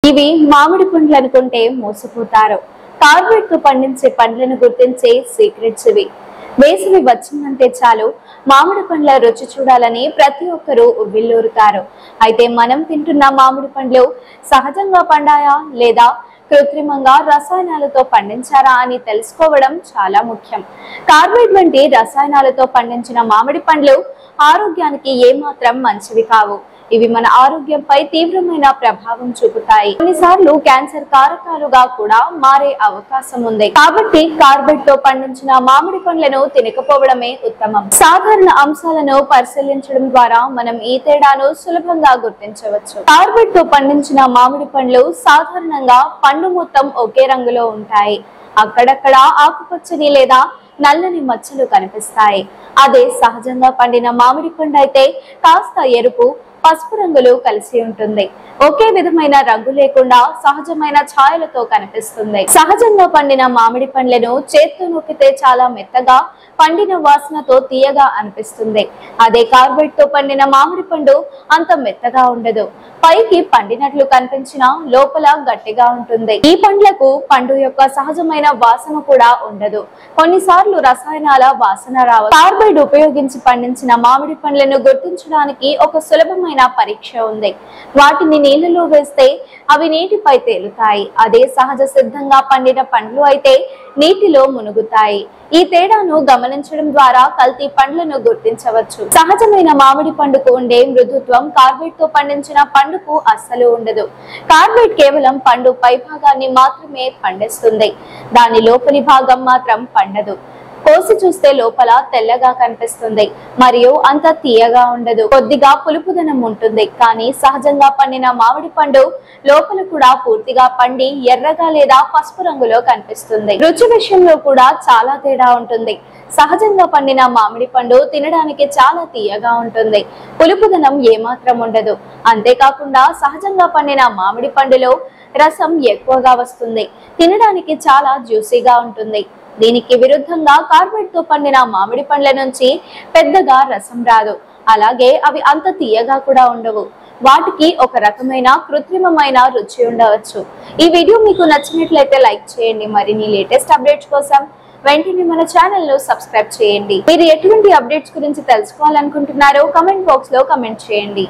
ఇవి మామిడి పండ్లు అనుకుంటే మోసపోతారు. కార్బైడ్ తో పండించే పండ్లను గుర్తించే సీక్రెట్స్ ఇవి. వేసవి వచ్చిందంటే చాలు మామిడి పండ్ల రుచి చూడాలని ప్రతి ఒక్కరూ ఉవ్విళ్ళూరుతారు. అయితే మనం తింటున్న మామిడి పండ్లు సహజంగా పండాయా లేదా కృత్రిమంగా రసాయనాలతో పండించారా అని తెలుసుకోవడం చాలా ముఖ్యం. కార్బైడ్ వంటి రసాయనాలతో పండించిన మామిడి పండ్లు ఆరోగ్యానికి ఏమాత్రం మంచివి కావు. ఇవి మన ఆరోగ్యంపై తీవ్రమైన ప్రభావం చూపుతాయి. కొన్నిసార్లు క్యాన్సర్ కారకాలుగా కూడా మారే అవకాశం ఉంది. కాబట్టి కార్బైడ్ తో పండించిన మామిడి పండ్లను తినకపోవడమే ఉత్తమం. సాధారణ అంశాలను పరిశీలించడం ద్వారా మనం ఈ తేడాను సులభంగా గుర్తించవచ్చు. కార్బైడ్ తో పండించిన మామిడి పండ్లు సాధారణంగా పండు మొత్తం ఒకే రంగులో ఉంటాయి. అక్కడక్కడ ఆకుపచ్చని లేదా నల్లని మచ్చలు కనిపిస్తాయి. అదే సహజంగా పండిన మామిడి పండు అయితే కాస్త ఎరుపు, పసుపు రంగులు కలిసి ఉంటుంది. ఒకే విధమైన రంగు లేకుండా సహజమైన ఛాయలతో కనిపిస్తుంది. సహజంగా పండిన మామిడి పండ్లను చేత్తో నొక్కితే చాలా మెత్తగా, పండిన వాసనతో తీయగా అనిపిస్తుంది. అదే కార్బైడ్ తో పండిన మామిడి పండు అంత మెత్తగా ఉండదు. పైకి పండినట్లు కనిపించినా లోపల గట్టిగా ఉంటుంది. ఈ పండ్లకు పండు యొక్క సహజమైన వాసన కూడా ఉండదు. కొన్నిసార్లు రసాయనాల వాసన రావచ్చు. కార్బైడ్ ఉపయోగించి పండించిన మామిడి పండ్లను గుర్తించడానికి ఒక సులభమైన పరీక్ష ఉంది. వాటిని నీళ్లలో వేస్తే అవి నీటిపై తేలుతాయి. అదే సహజ సిద్ధంగా పండిన పండ్లు అయితే నీటిలో మునుగుతాయి. ఈ తేడాను గమనించడం ద్వారా కల్తీ పండ్లను గుర్తించవచ్చు. సహజమైన మామిడి పండుకు ఉండే మృదుత్వం కార్బైడ్ తో పండించిన పండుకు అస్సలు ఉండదు. కార్బైడ్ కేవలం పండు పై భాగాన్ని మాత్రమే పండిస్తుంది. దాని లోపలి భాగం మాత్రం పండదు. కోసి చూస్తే లోపల తెల్లగా కనిపిస్తుంది మరియు అంత తీయగా ఉండదు. కొద్దిగా పులుపుదనం ఉంటుంది. కానీ సహజంగా పండిన మామిడి పండు లోపల కూడా పూర్తిగా పండి ఎర్రగా లేదా పసుపు రంగులో కనిపిస్తుంది. రుచి విషయంలో కూడా చాలా తేడా ఉంటుంది. సహజంగా పండిన మామిడి పండు తినడానికి చాలా తీయగా ఉంటుంది. పులుపుదనం ఏమాత్రం ఉండదు. అంతేకాకుండా సహజంగా పండిన మామిడి పండులో రసం ఎక్కువగా వస్తుంది. తినడానికి చాలా జ్యూసీగా ఉంటుంది. దీనికి విరుద్ధంగా కార్బైడ్ తో పండిన మామిడి పండ్ల నుంచి పెద్దగా రసం రాదు. అలాగే అవి అంత తీయగా కూడా ఉండవు. వాటికి ఒక రకమైన కృత్రిమమైన రుచి ఉండవచ్చు. ఈ వీడియో మీకు నచ్చినట్లయితే లైక్ చేయండి. మరిన్ని లేటెస్ట్ అప్డేట్స్ కోసం వెంటనే మన ఛానల్ ను సబ్స్క్రైబ్ చేయండి. మీరు ఎటువంటి అప్డేట్స్ గురించి తెలుసుకోవాలనుకుంటున్నారో కమెంట్ బాక్స్ లో కమెంట్ చేయండి.